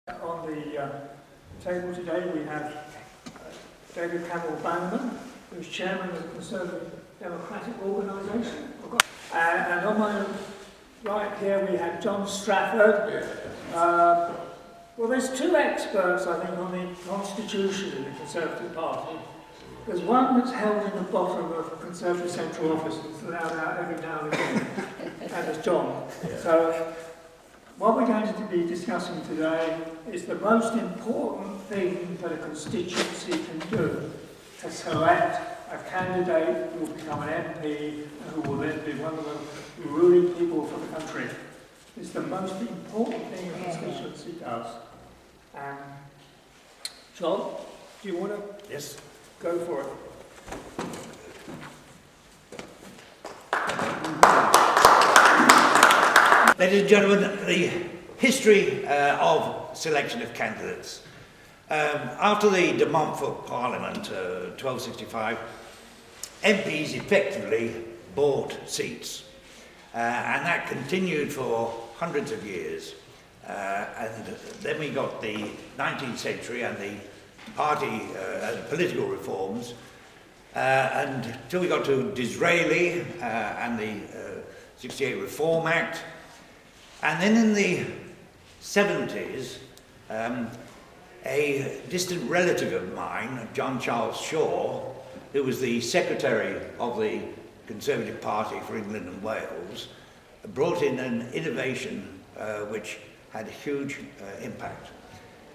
On the table today we have David Campbell-Bannerman, who's chairman of the Conservative Democratic Organisation. And on my right here we have John Strafford. Well, there's two experts, I think, on the constitution in the Conservative Party. There's one that's held in the bottom of the Conservative Central Office that's allowed out every now and again, and there's John. So, what we're going to be discussing today is the most important thing that a constituency can do to select a candidate who will become an MP and who will then be one of the ruling people for the country. It's the most important thing a constituency does. John, do you want to? Yes. Go for it. Ladies and gentlemen, the history of selection of candidates. After the De Montfort Parliament, 1265, MPs effectively bought seats. And that continued for hundreds of years. And then we got the 19th century and the party and political reforms, and until we got to Disraeli and the 68 Reform Act. And then in the 70s, a distant relative of mine, John Charles Shaw, who was the secretary of the Conservative Party for England and Wales, brought in an innovation which had a huge impact.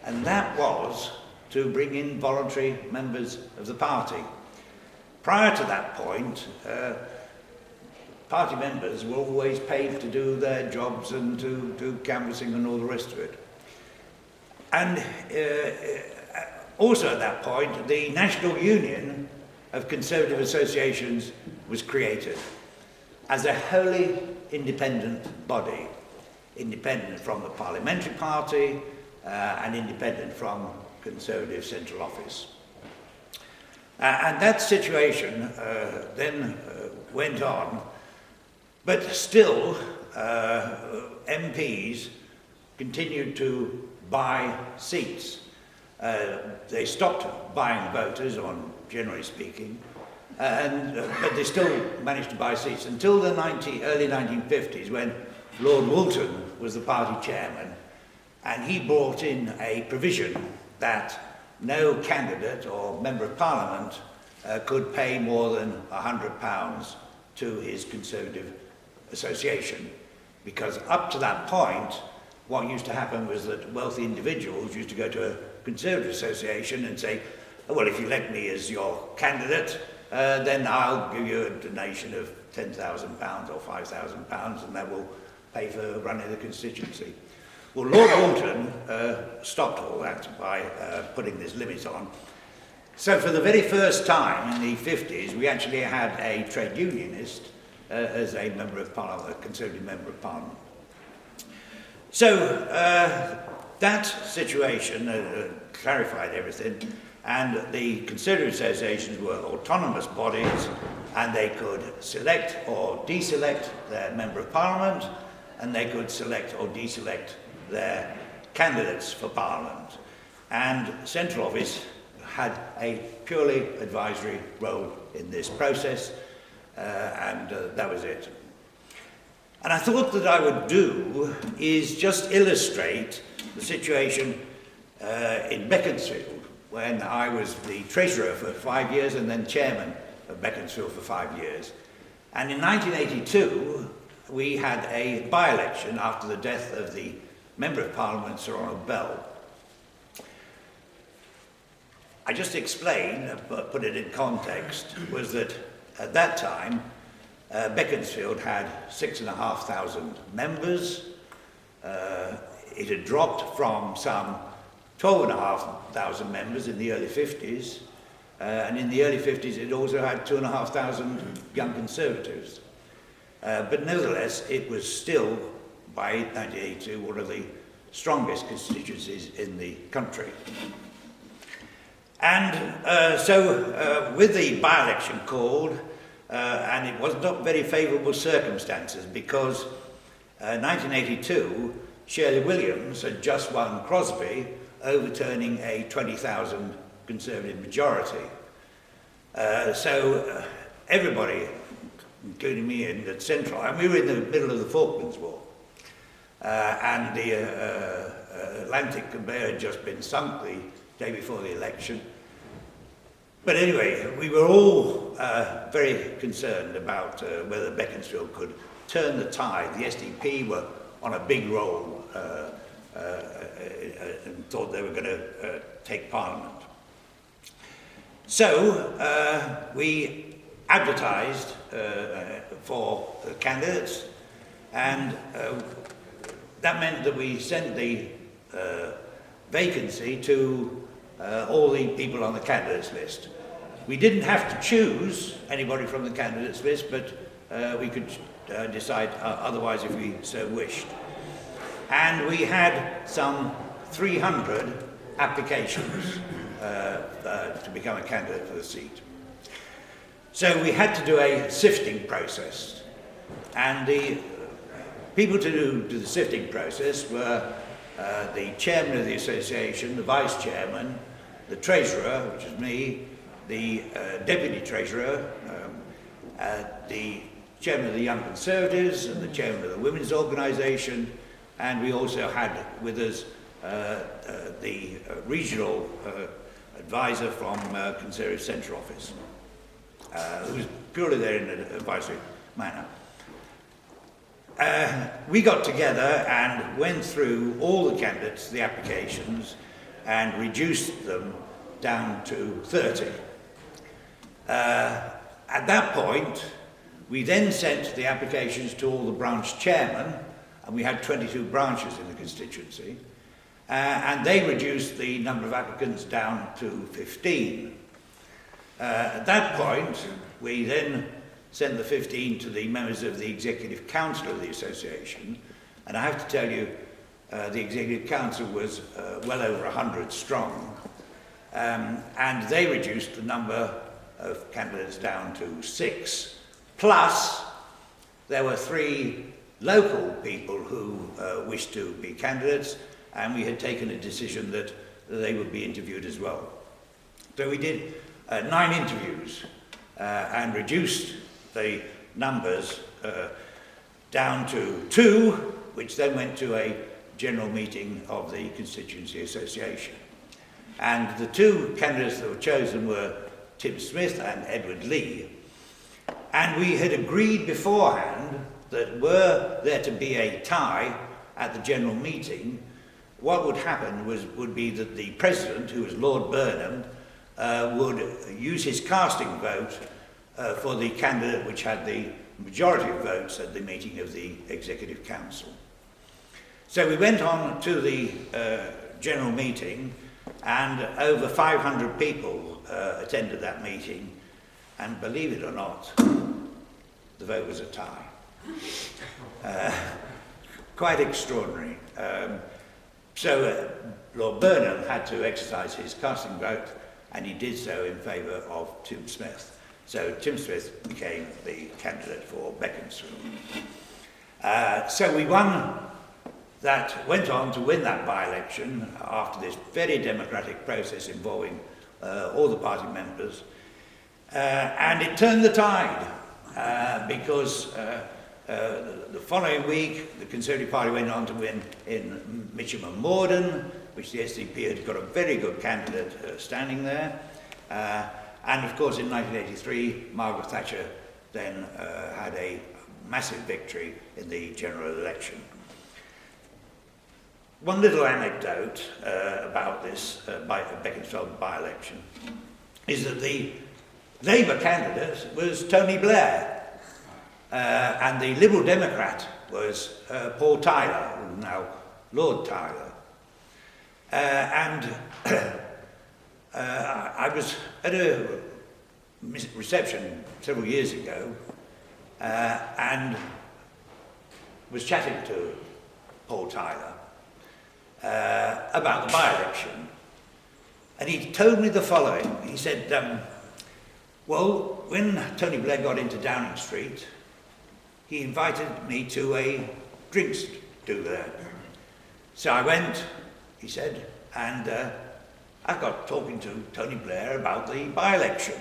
And that was to bring in voluntary members of the party. Prior to that point, party members were always paid to do their jobs and to do canvassing and all the rest of it. And also at that point, the National Union of Conservative Associations was created as a wholly independent body, independent from the Parliamentary Party and independent from Conservative Central Office. And that situation then went on, but still MPs continued to buy seats. They stopped buying voters, generally speaking, but they still managed to buy seats until the early 1950s, when Lord Woolton was the party chairman, and he brought in a provision that no candidate or member of Parliament could pay more than £100 to his Conservative association. Because up to that point, what used to happen was that wealthy individuals used to go to a Conservative association and say, oh, well, if you elect me as your candidate, then I'll give you a donation of £10,000 or £5,000, and that will pay for running the constituency. Well, Lord Woolton stopped all that by putting this limit on. So for the very first time in the 50s, we actually had a trade unionist as a member of Parliament, a Conservative member of Parliament. So that situation clarified everything, and the Conservative associations were autonomous bodies, and they could select or deselect their member of Parliament, and they could select or deselect their candidates for Parliament. And Central Office had a purely advisory role in this process, and that was it. And I thought that I would do is just illustrate the situation in Beaconsfield, when I was the treasurer for 5 years and then chairman of Beaconsfield for 5 years. And in 1982, we had a by-election after the death of the Member of Parliament, Sir Ronald Bell. I just explained, put it in context, was that at that time, Beaconsfield had 6,500 members. It had dropped from some 12,500 members in the early 50s, and in the early 50s it also had 2,500 young Conservatives. But nevertheless, it was still, by 1982, one of the strongest constituencies in the country. And so with the by-election called, and it was not very favourable circumstances, because 1982, Shirley Williams had just won Crosby, overturning a 20,000 Conservative majority. So everybody, including me at Central, and we were in the middle of the Falklands War, and the Atlantic conveyor had just been sunk the day before the election. But anyway, we were all very concerned about whether Beaconsfield could turn the tide. The SDP were on a big roll and thought they were going to take Parliament. So we advertised for candidates, and that meant that we sent the vacancy to all the people on the candidates list. We didn't have to choose anybody from the candidates list, but we could decide otherwise if we so wished. And we had some 300 applications to become a candidate for the seat. So we had to do a sifting process, and the people to do the sifting process were the chairman of the association, the vice chairman, the treasurer, which is me, the deputy treasurer, the chairman of the Young Conservatives, and the chairman of the women's organisation, and we also had with us the regional advisor from Conservative Centre Office, who was purely there in an advisory manner. We got together and went through all the candidates, the applications, and reduced them down to 30. At that point, we then sent the applications to all the branch chairmen, and we had 22 branches in the constituency, and they reduced the number of applicants down to 15. At that point, we then sent the 15 to the members of the Executive Council of the Association, and I have to tell you, the Executive Council was well over 100 strong, and they reduced the number of candidates down to 6. Plus, there were 3 local people who wished to be candidates, and we had taken a decision that they would be interviewed as well. So we did 9 interviews and reduced the numbers down to 2, which then went to a general meeting of the Constituency Association. And the 2 candidates that were chosen were Tim Smith and Edward Lee. And we had agreed beforehand that were there to be a tie at the general meeting, what would happen would be that the president, who was Lord Burnham, would use his casting vote for the candidate which had the majority of votes at the meeting of the Executive Council. So we went on to the general meeting, and over 500 people attended that meeting, and believe it or not, the vote was a tie. Quite extraordinary. So Lord Burnham had to exercise his casting vote, and he did so in favour of Tim Smith. So Tim Smith became the candidate for Beaconsfield. So we won that, went on to win that by-election after this very democratic process involving all the party members. And it turned the tide because the following week the Conservative Party went on to win in Mitcham and Morden, which the SDP had got a very good candidate standing there. And of course in 1983 Margaret Thatcher then had a massive victory in the general election. One little anecdote about this Beaconsfield by-election is that the Labour candidate was Tony Blair, and the Liberal Democrat was Paul Tyler, who is now Lord Tyler. And I was at a reception several years ago and was chatting to Paul Tyler about the by-election, and he told me the following. He said, well, when Tony Blair got into Downing Street, he invited me to a drinks do there. So I went, he said, and I got talking to Tony Blair about the by-election.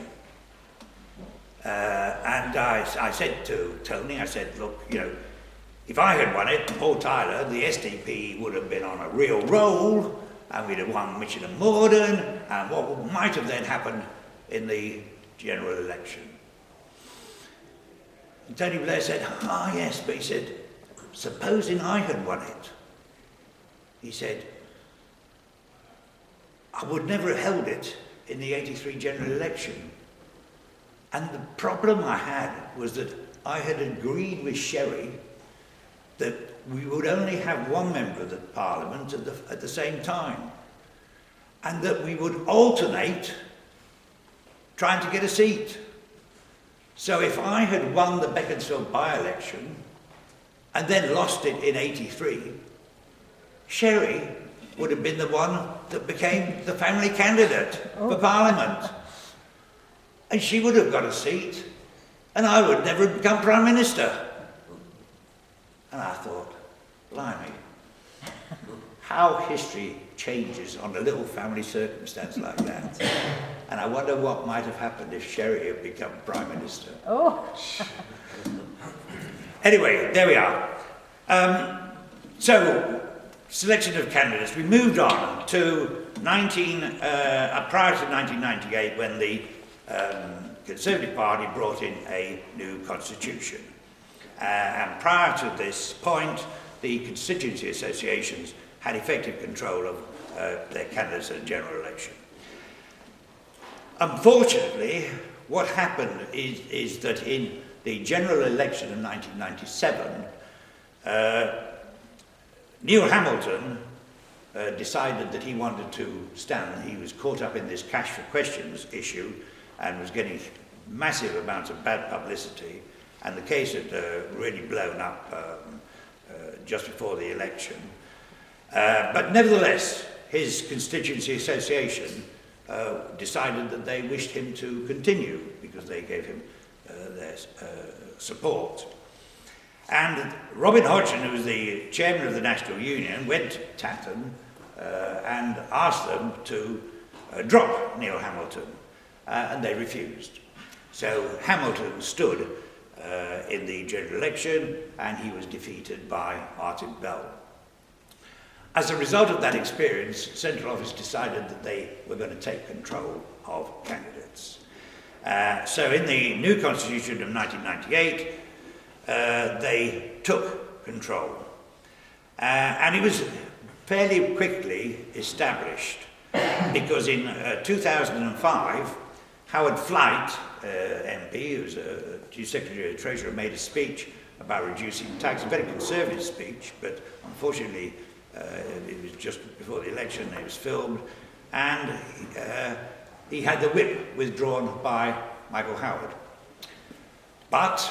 And I said to Tony, I said, look, you know, if I had won it, Paul Tyler, the SDP would have been on a real roll, and we'd have won Mitchell and Morden, and what might have then happened in the general election. And Tony Blair said, yes, but he said, supposing I had won it, he said, I would never have held it in the 83 general election. And the problem I had was that I had agreed with Sherry that we would only have one member of the Parliament at the same time, and that we would alternate trying to get a seat. So if I had won the Beaconsfield by-election and then lost it in 83, Sherry would have been the one that became the family candidate for Parliament. And she would have got a seat, and I would never have become Prime Minister. And I thought, blimey, how history changes on a little family circumstance like that. And I wonder what might have happened if Sherry had become Prime Minister. Oh. Anyway, there we are. So, selection of candidates. We moved on to prior to 1998, when the Conservative Party brought in a new constitution. And prior to this point, the constituency associations had effective control of their candidates at a general election. Unfortunately, what happened is that in the general election of 1997, Neil Hamilton decided that he wanted to stand. He was caught up in this cash for questions issue and was getting massive amounts of bad publicity, and the case had really blown up just before the election. But nevertheless, his constituency association decided that they wished him to continue because they gave him their support. And Robin Hodgson, who was the chairman of the National Union, went to Tatton and asked them to drop Neil Hamilton, and they refused. So Hamilton stood in the general election, and he was defeated by Martin Bell. As a result of that experience, Central Office decided that they were going to take control of candidates. So in the new constitution of 1998, they took control. And it was fairly quickly established, because in 2005, Howard Flight, MP, who was a Chief Secretary of the Treasurer, made a speech about reducing tax, a very conservative speech, but unfortunately it was just before the election, it was filmed, and he had the whip withdrawn by Michael Howard. But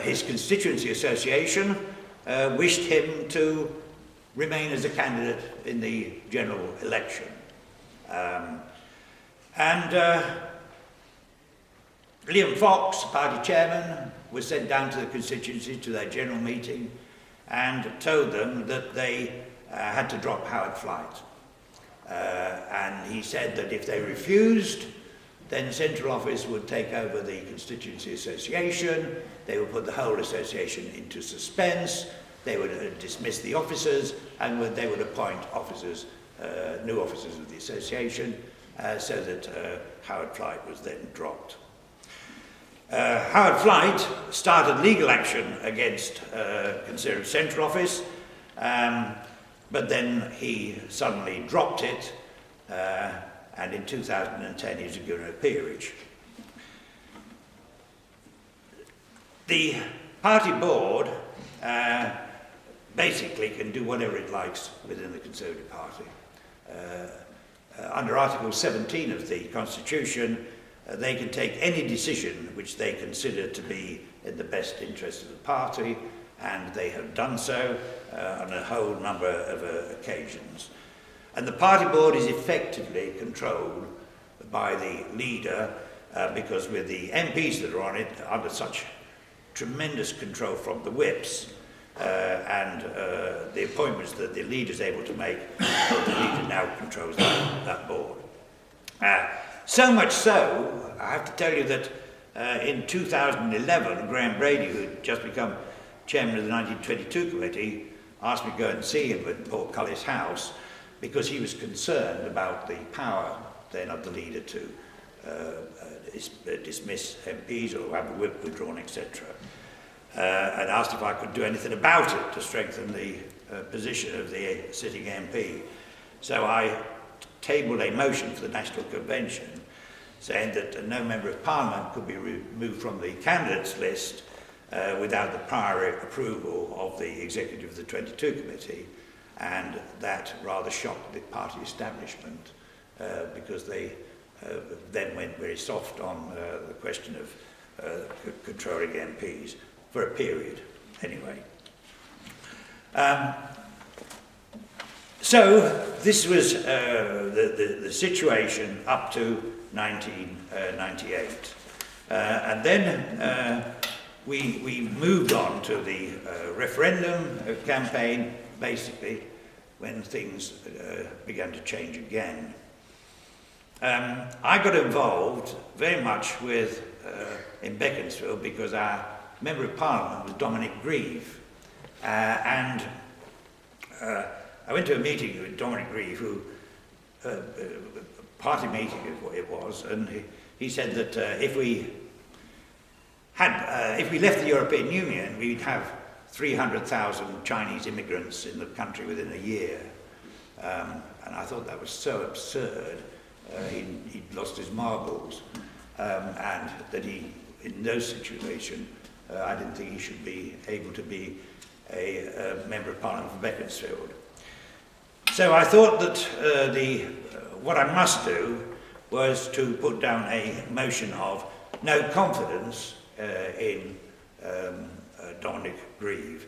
his constituency association wished him to remain as a candidate in the general election. Liam Fox, party chairman, was sent down to the constituency to their general meeting and told them that they had to drop Howard Flight. And he said that if they refused, then Central Office would take over the constituency association, they would put the whole association into suspense, they would dismiss the officers, and they would appoint officers, new officers of the association, so that Howard Flight was then dropped. Howard Flight started legal action against Conservative Central Office, but then he suddenly dropped it, and in 2010 he was given a peerage. The party board basically can do whatever it likes within the Conservative Party. Under Article 17 of the Constitution, they can take any decision which they consider to be in the best interest of the party, and they have done so on a whole number of occasions. And the party board is effectively controlled by the leader, because with the MPs that are on it under such tremendous control from the whips, and the appointments that the leader is able to make, the leader now controls that board. So much so, I have to tell you that in 2011, Graham Brady, who had just become chairman of the 1922 committee, asked me to go and see him at Portcullis House because he was concerned about the power then of the leader to dismiss MPs or have a whip withdrawn, etc. And asked if I could do anything about it to strengthen the position of the sitting MP. So I tabled a motion for the National Convention saying that no member of Parliament could be removed from the candidates list without the prior approval of the executive of the 22 committee, and that rather shocked the party establishment because they then went very soft on the question of controlling MPs for a period anyway. So this was the situation up to 1998. And then we moved on to the referendum campaign, basically, when things began to change again. I got involved very much with, in Beaconsfield, because our Member of Parliament was Dominic Grieve. And I went to a meeting with Dominic Grieve, who, party meeting it was, and he said that if we left the European Union, we'd have 300,000 Chinese immigrants in the country within a year. And I thought that was so absurd. He'd lost his marbles, and that in those situations, I didn't think he should be able to be a Member of Parliament for Beaconsfield. So I thought that what I must do was to put down a motion of no confidence in Dominic Grieve.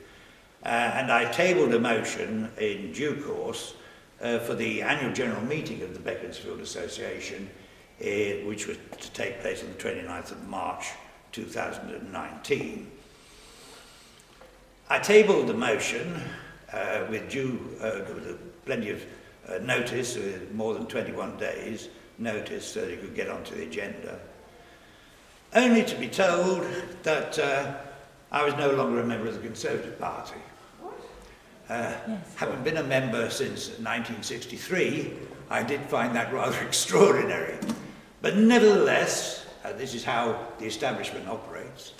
And I tabled a motion in due course for the annual general meeting of the Beaconsfield Association, which was to take place on the 29th of March 2019. I tabled the motion with plenty of notice, with more than 21 days notice, so that it could get onto the agenda, only to be told that I was no longer a member of the Conservative Party. Having been a member since 1963, I did find that rather extraordinary. But nevertheless, this is how the establishment operates,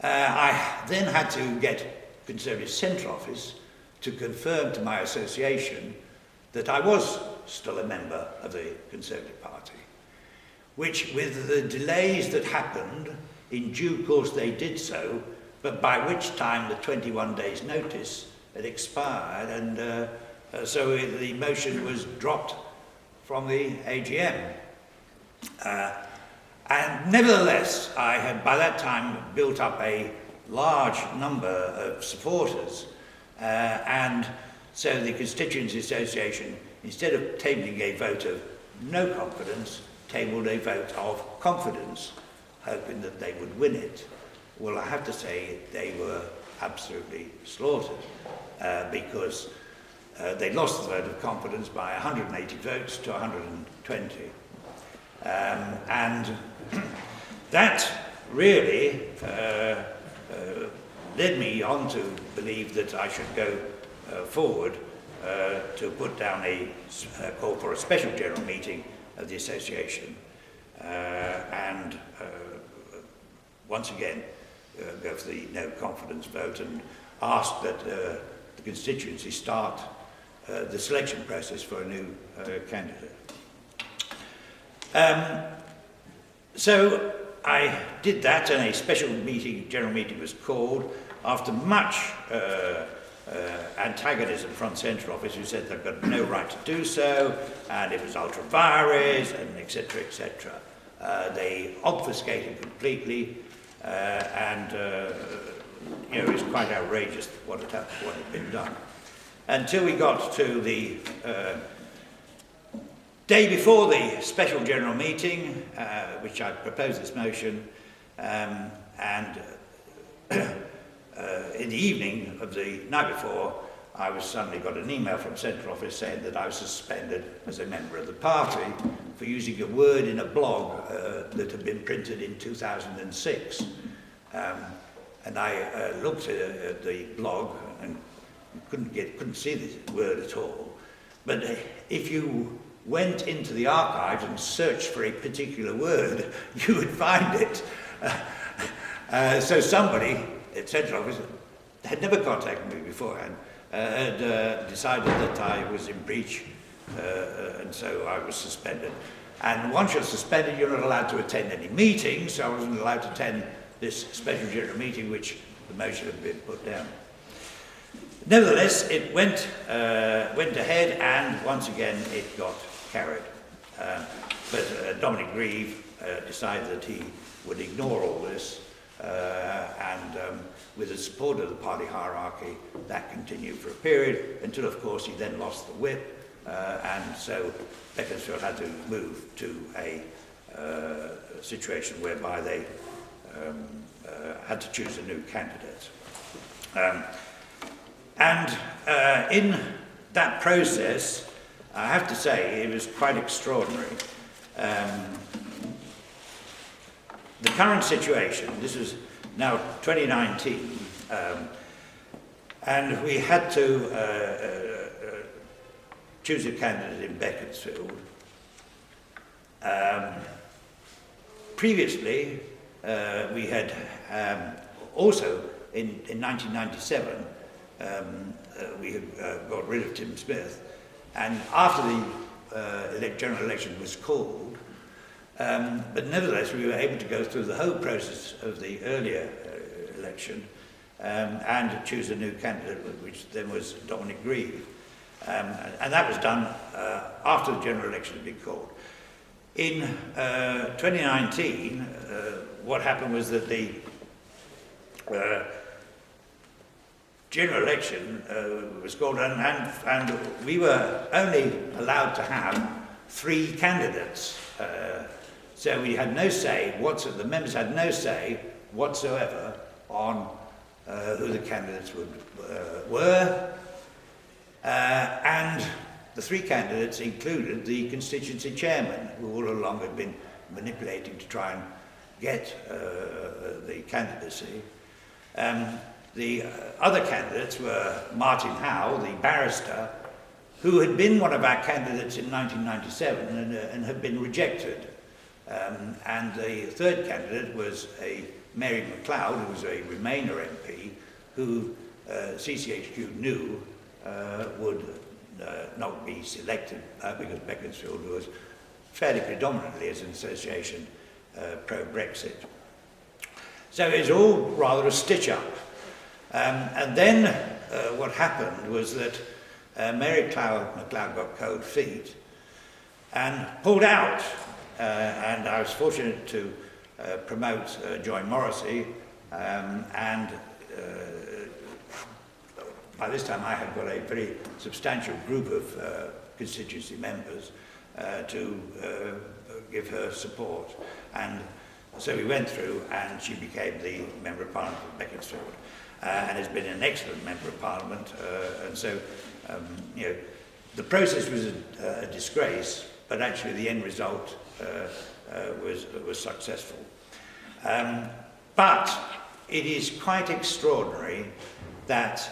I then had to get Conservative Centre Office to confirm to my association that I was still a member of the Conservative Party, which, with the delays that happened, in due course they did so, but by which time the 21 days notice had expired, and so the motion was dropped from the AGM. And nevertheless, I had by that time built up a large number of supporters, and so the Constituency Association, instead of tabling a vote of no confidence, tabled a vote of confidence, hoping that they would win it. Well, I have to say they were absolutely slaughtered, because they lost the vote of confidence by 180 votes to 120. And that really led me on to believe that I should go forward to put down a call for a special general meeting of the association, and once again go for the no confidence vote and ask that the constituency start the selection process for a new candidate. So I did that, and a special meeting, general meeting was called after much antagonism from Centre Office, who said they've got no right to do so, and it was ultra vires, and etc., etc. They obfuscated completely, and it was quite outrageous what had been done. Until we got to the day before the special general meeting, which I proposed this motion, and in the evening of the night before, I was suddenly got an email from Central Office saying that I was suspended as a member of the party for using a word in a blog that had been printed in 2006. And I looked at the blog and couldn't see the word at all. But if you went into the archives and searched for a particular word, you would find it. So somebody at Central Office had never contacted me beforehand, had decided that I was in breach, and so I was suspended. And once you're suspended, you're not allowed to attend any meetings, so I wasn't allowed to attend this special general meeting, which the motion had been put down. Nevertheless, it went ahead, and once again it got carried. But Dominic Grieve decided that he would ignore all this, and with the support of the party hierarchy, that continued for a period until, of course, he then lost the whip, and so Beaconsfield had to move to a situation whereby they had to choose a new candidate. In that process, I have to say, it was quite extraordinary. The current situation, this was now 2019, and we had to choose a candidate in Beaconsfield. Previously, we had also, in 1997, we had got rid of Tim Smith, and after the general election was called, but nevertheless we were able to go through the whole process of the earlier election and choose a new candidate, which then was Dominic Grieve. And that was done after the general election had been called. In 2019, what happened was that the general election was called, and we were only allowed to have 3 candidates. So we had no say whatsoever, the members had no say whatsoever on who the candidates were. And the 3 candidates included the constituency chairman, who all along had been manipulating to try and get the candidacy. The other candidates were Martin Howe, the barrister, who had been one of our candidates in 1997 and had been rejected. And the third candidate was a Mary MacLeod, who was a Remainer MP, who CCHQ knew would not be selected because Beaconsfield was fairly predominantly as an association pro-Brexit. So it was all rather a stitch-up. And then what happened was that Mary MacLeod got cold feet and pulled out. And I was fortunate to promote Joy Morrissey, and by this time I had got a very substantial group of constituency members to give her support. And so we went through, and she became the Member of Parliament for Beaconsfield, and has been an excellent Member of Parliament. And so, you know, the process was a disgrace, but actually the end result was successful. But it is quite extraordinary that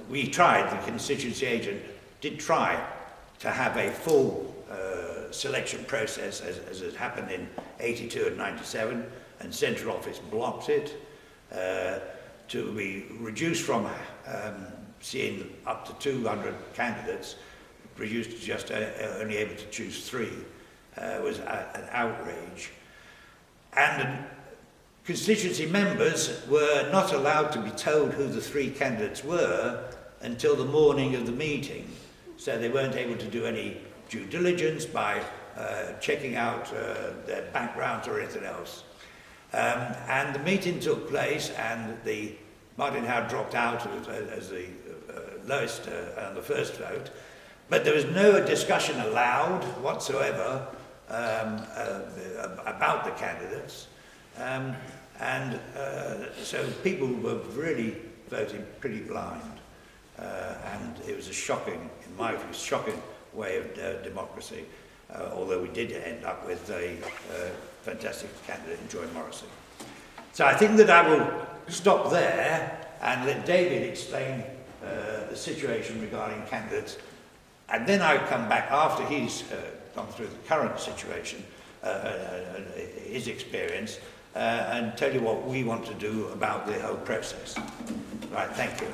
we tried, the constituency agent did try to have a full selection process as it happened in 82 and 97, and Central Office blocked it, to be reduced from seeing up to 200 candidates, reduced to just only able to choose 3, was an outrage. And constituency members were not allowed to be told who the 3 candidates were until the morning of the meeting. So they weren't able to do any due diligence by checking out their backgrounds or anything else. And the meeting took place, and Martin Howe dropped out as the lowest on the first vote, but there was no discussion allowed whatsoever about the candidates. So people were really voting pretty blind. And it was a shocking, in my view, shocking way of democracy, although we did end up with a fantastic candidate in Joy Morrison. So I think that I will stop there and let David explain the situation regarding candidates, and then I'll come back after he's gone through the current situation, his experience, and tell you what we want to do about the whole process. Right, thank you.